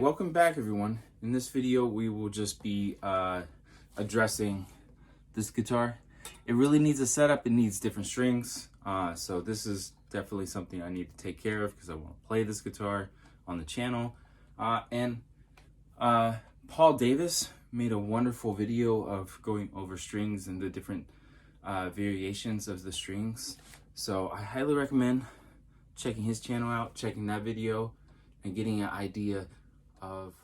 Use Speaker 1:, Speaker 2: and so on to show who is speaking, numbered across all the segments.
Speaker 1: Welcome back, everyone. In this video we will just be addressing this guitar. It really needs a setup. It needs different strings, so this is definitely something I need to take care of because I want to play this guitar on the channel. And Paul Davis made a wonderful video of going over strings and the different variations of the strings, so I highly recommend checking his channel out, checking that video, and getting an idea of.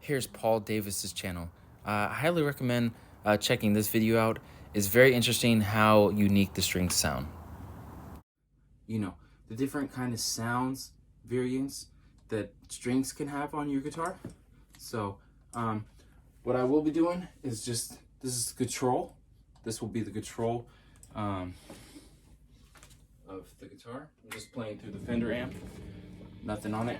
Speaker 1: Here's Paul Davis's channel. I highly recommend checking this video out. It's very interesting how unique the strings sound. You know, the different kind of sounds, variants that strings can have on your guitar. So what I will be doing is just, this is the control. This will be the control of the guitar. I'm just playing through the Fender amp, nothing on it.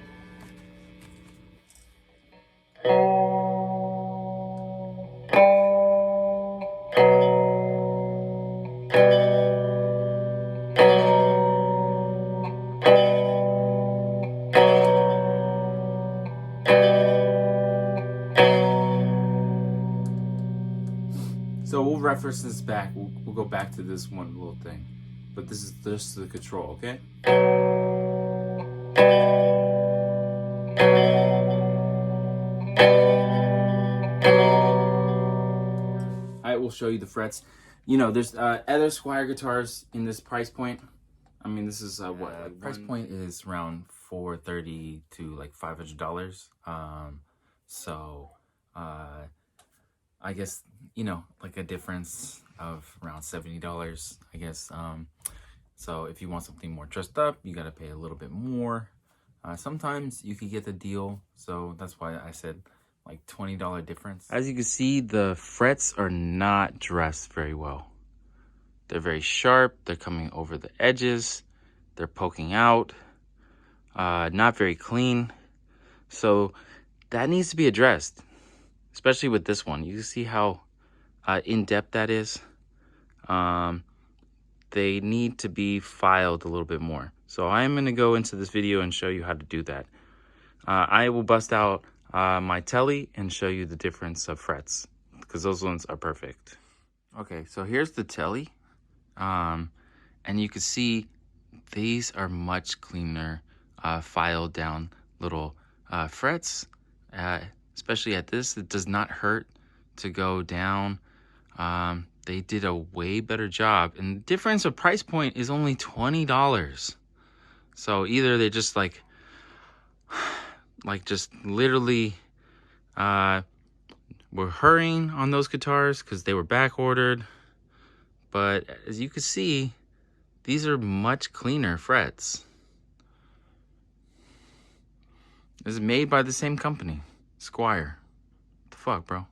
Speaker 1: So we'll reference this back. We'll go back to this one little thing, but this is just the control, okay? I will show you the frets. You know, there's other Squier guitars in this price point. I mean, this is what price point is around $430 to like $500. So I guess, you know, like a difference of around $70, I guess. So if you want something more dressed up, you got to pay a little bit more. Sometimes you could get the deal, so that's why I said like $20 difference. As you can see, the frets are not dressed very well. They're very sharp. They're coming over the edges. They're poking out. Not very clean. So that needs to be addressed, especially with this one. You can see how in-depth that is. They need to be filed a little bit more. So I'm going to go into this video and show you how to do that. I will bust out my telly and show you the difference of frets, because those ones are perfect. Okay, so here's the telly. And you can see these are much cleaner, filed down little frets. Especially at this, it does not hurt to go down. They did a way better job, and the difference of price point is only $20. So either they just like just literally were hurrying on those guitars because they were back ordered. But as you can see, these are much cleaner frets. This is made by the same company, Squier. What the fuck, bro?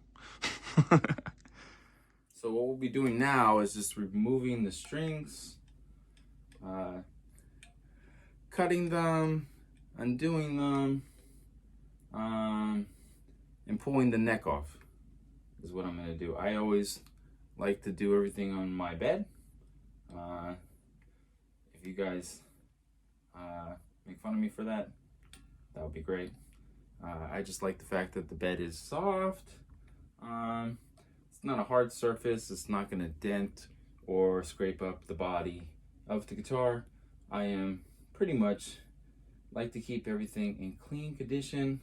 Speaker 1: So what we'll be doing now is just removing the strings, cutting them, undoing them, and pulling the neck off is what I'm going to do. I always like to do everything on my bed. If you guys make fun of me for that, that would be great. I just like the fact that the bed is soft. It's not a hard surface. It's not going to dent or scrape up the body of the guitar. I am pretty much like to keep everything in clean condition.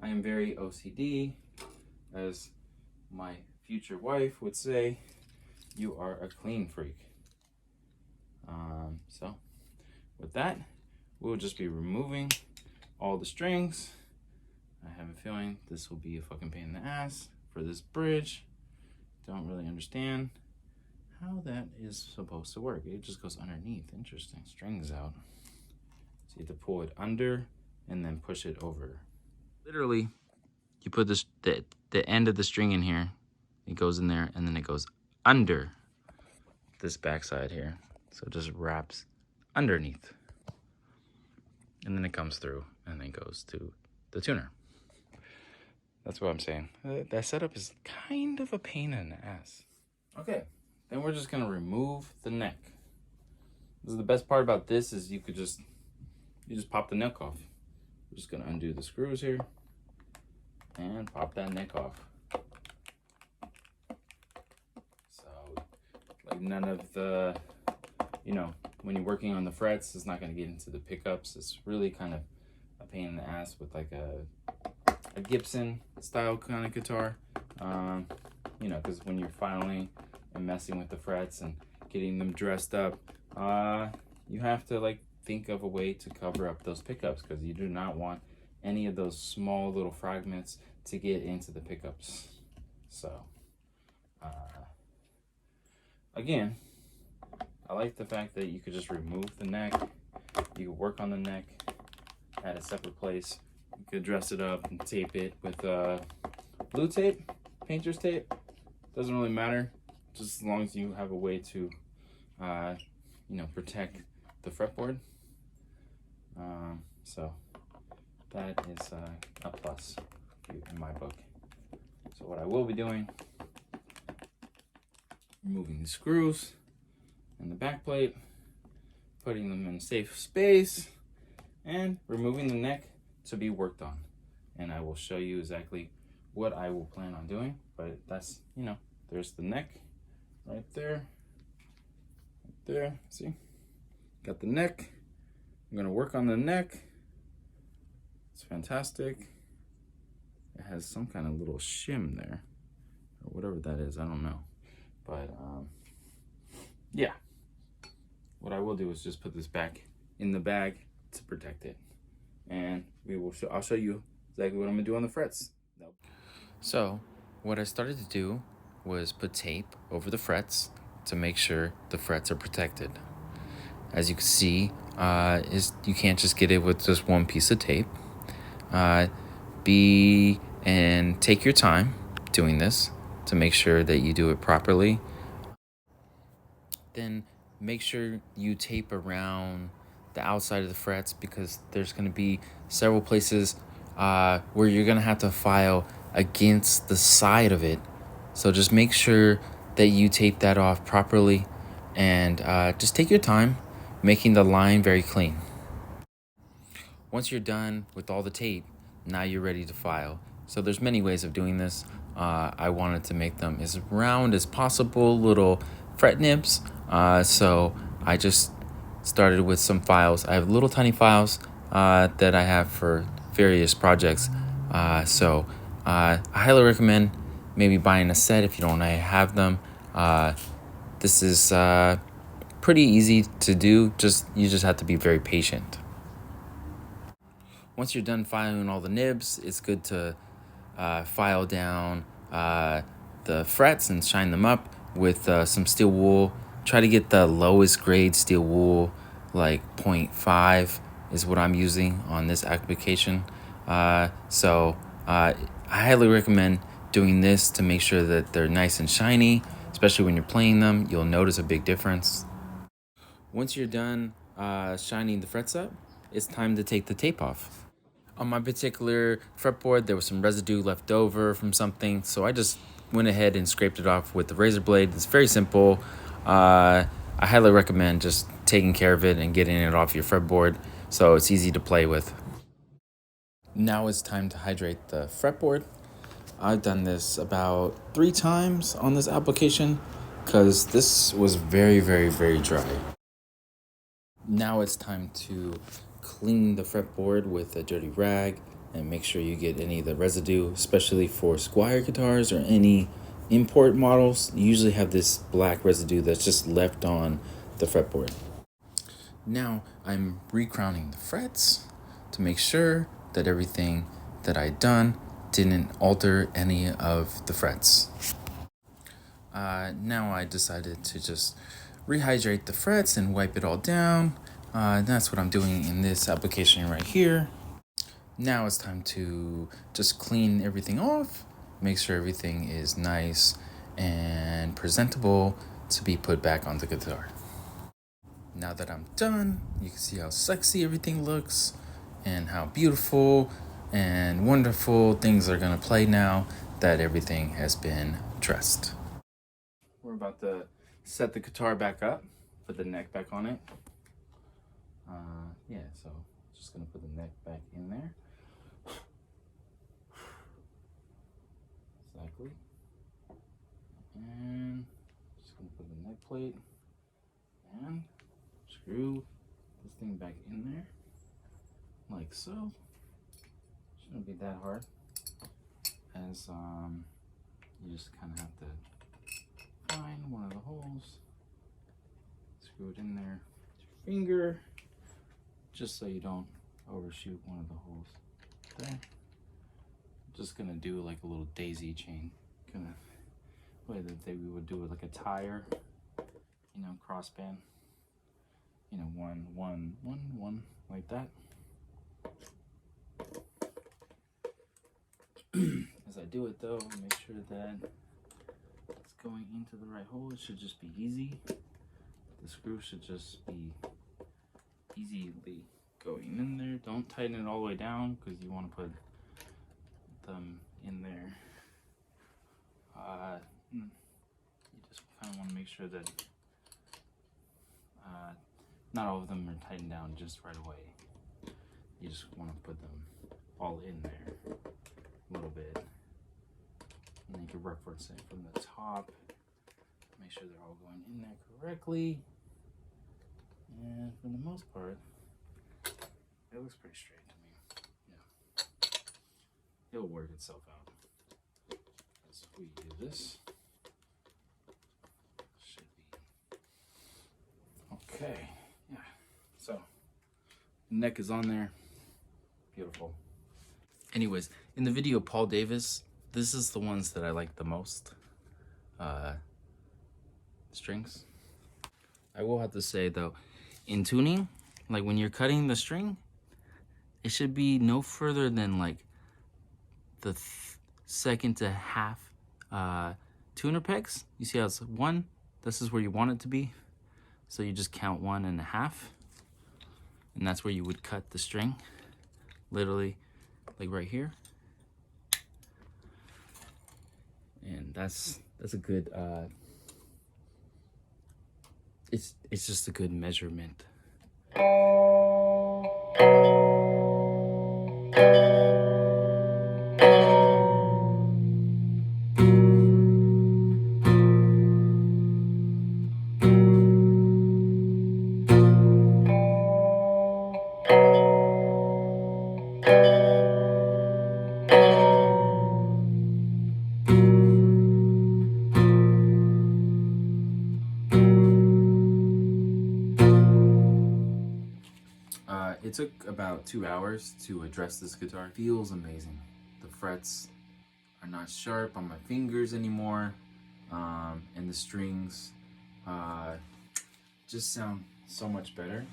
Speaker 1: I am very OCD, as my future wife would say. You are a clean freak. So with that, we'll just be removing all the strings. I have a feeling this will be a fucking pain in the ass for this bridge. Don't really understand how that is supposed to work. It just goes underneath. Interesting. Strings out. So you have to pull it under and then push it over. Literally, you put this the end of the string in here. It goes in there and then it goes under this backside here. So it just wraps underneath. And then it comes through and then goes to the tuner. That's what I'm saying. That setup is kind of a pain in the ass. Okay, then we're just gonna remove the neck. This is the best part about this is you just pop the neck off. We're just gonna undo the screws here and pop that neck off. So, like none of the, when you're working on the frets, it's not gonna get into the pickups. It's really kind of a pain in the ass with like a Gibson style kind of guitar. Because when you're filing and messing with the frets and getting them dressed up, you have to like think of a way to cover up those pickups because you do not want any of those small little fragments to get into the pickups. So again, I like the fact that you could just remove the neck. You could work on the neck at a separate place. You could dress it up and tape it with blue tape, painter's tape. Doesn't really matter, just as long as you have a way to protect the fretboard. So that is a plus in my book. So what I will be doing, removing the screws and the back plate, putting them in a safe space, and removing the neck to be worked on. And I will show you exactly what I will plan on doing. But that's, there's the neck right there. Right there, see? Got the neck. I'm gonna work on the neck. It's fantastic. It has some kind of little shim there, or whatever that is, I don't know. But yeah. What I will do is just put this back in the bag to protect it. And I'll show you exactly what I'm gonna do on the frets. So what I started to do was put tape over the frets to make sure the frets are protected. As you can see, you can't just get it with just one piece of tape. Take your time doing this to make sure that you do it properly. Then make sure you tape around the outside of the frets because there's going to be several places where you're going to have to file against the side of it. So just make sure that you tape that off properly and just take your time making the line very clean. Once you're done with all the tape, now you're ready to file. So there's many ways of doing this. I wanted to make them as round as possible, little fret nibs. So I just started with some files. I have little tiny files that I have for various projects. So I highly recommend maybe buying a set if you don't have them. This is pretty easy to do. You just have to be very patient. Once you're done filing all the nibs, it's good to file down the frets and shine them up with some steel wool. Try to get the lowest grade steel wool, like 0.5 is what I'm using on this application. So I highly recommend doing this to make sure that they're nice and shiny, especially when you're playing them. You'll notice a big difference. Once you're done shining the frets up, it's time to take the tape off. On my particular fretboard, there was some residue left over from something, so I just went ahead and scraped it off with the razor blade. It's very simple. I highly recommend just taking care of it and getting it off your fretboard so it's easy to play with. Now it's time to hydrate the fretboard. I've done this about 3 times on this application because this was very, very, very dry. Now it's time to clean the fretboard with a dirty rag and make sure you get any of the residue, especially for Squier guitars or any import models. You usually have this black residue that's just left on the fretboard. Now I'm recrowning the frets to make sure that everything that I done didn't alter any of the frets. Now I decided to just rehydrate the frets and wipe it all down. That's what I'm doing in this application right here. Now it's time to just clean everything off, make sure everything is nice and presentable to be put back on the guitar. Now that I'm done, you can see how sexy everything looks and how beautiful and wonderful things are gonna play now that everything has been dressed. We're about to set the guitar back up, put the neck back on it. So just gonna put the neck back in there. Exactly. And just gonna put the neck plate and screw this thing back in there, like so. Shouldn't be that hard, as you just kind of have to find one of the holes, screw it in there with your finger, just so you don't overshoot one of the holes there. Just gonna do like a little daisy chain, kind of way that we would do it like a tire, you know, crossband, you know, one, like that. As I do it though, make sure that it's going into the right hole. It should just be easy. The screw should just be easily going in there. Don't tighten it all the way down because you want to put them in there. You just kind of want to make sure that not all of them are tightened down just right away. You just want to put them all in there a little bit. And then you can reference it from the top. Make sure they're all going in there correctly. And for the most part, it looks pretty straight to me. Yeah. It'll work itself out. As we do this. Should be okay. Yeah. So neck is on there. Beautiful. Anyways, in the video Paul Davis, this is the ones that I like the most. Strings. I will have to say though, in tuning, like when you're cutting the string, it should be no further than like the second to half tuner pegs. You see how it's one? This is where you want it to be. So you just count 1.5, and that's where you would cut the string. Literally, like right here. And that's a good it's just a good measurement. It took about 2 hours to address this guitar. It feels amazing. The frets are not sharp on my fingers anymore, and the strings just sound so much better.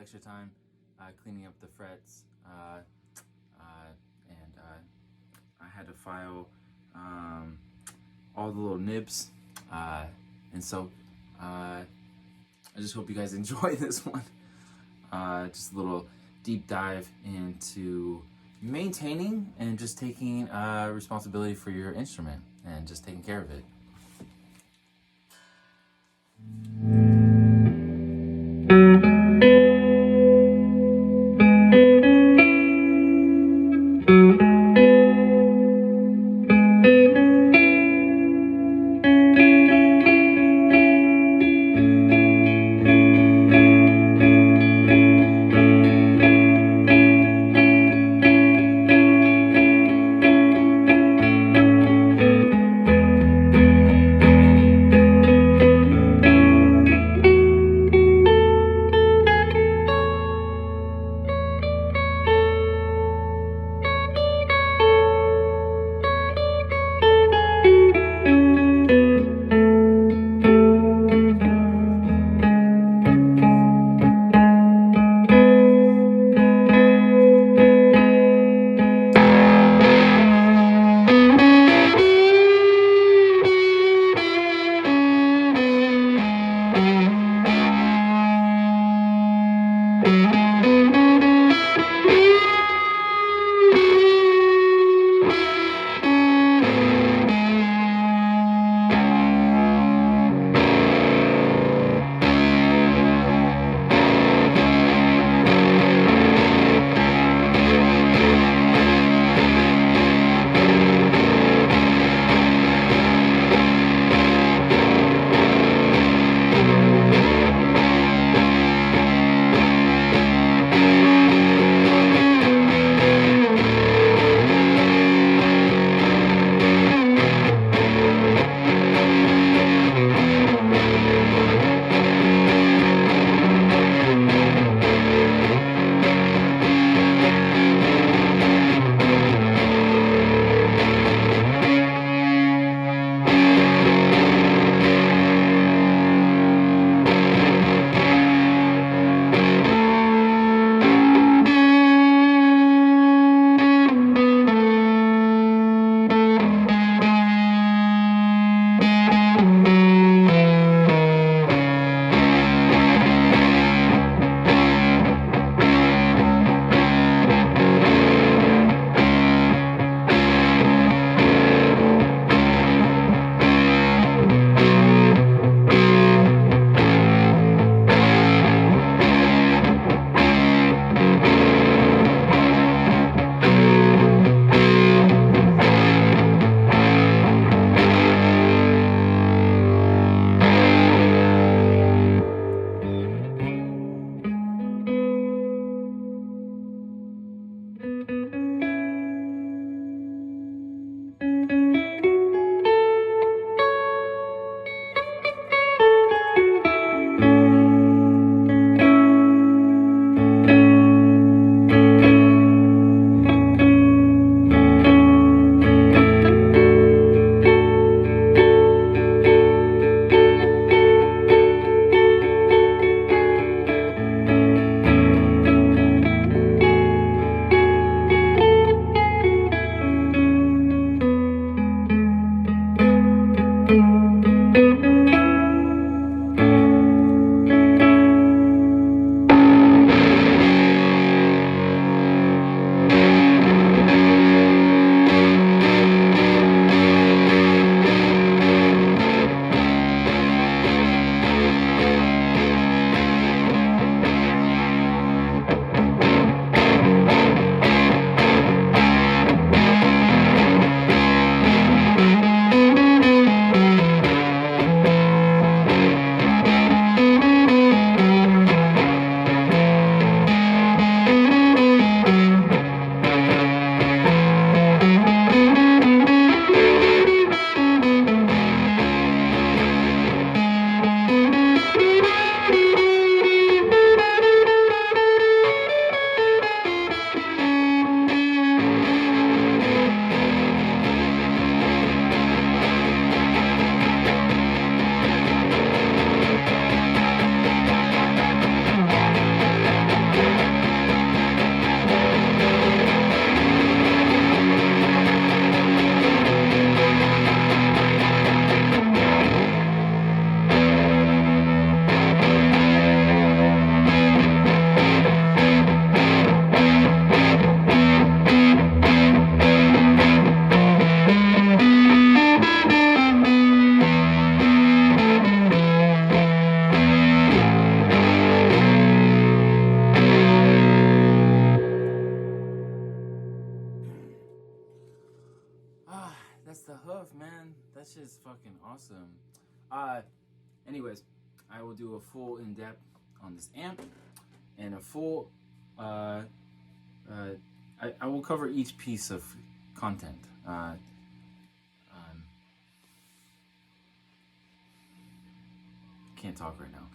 Speaker 1: extra time cleaning up the frets, and I had to file all the little nibs, and so I just hope you guys enjoy this one. Just a little deep dive into maintaining and just taking responsibility for your instrument and just taking care of it. man. That shit's fucking awesome. Anyways, I will do a full in-depth on this amp and a full I will cover each piece of content. Can't talk right now.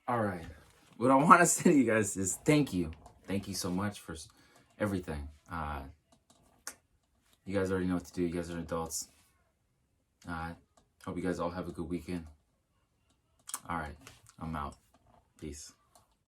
Speaker 1: All right. What I want to say to you guys is thank you. Thank you so much for everything. You guys already know what to do. You guys are adults. Hope you guys all have a good weekend. All right. I'm out. Peace.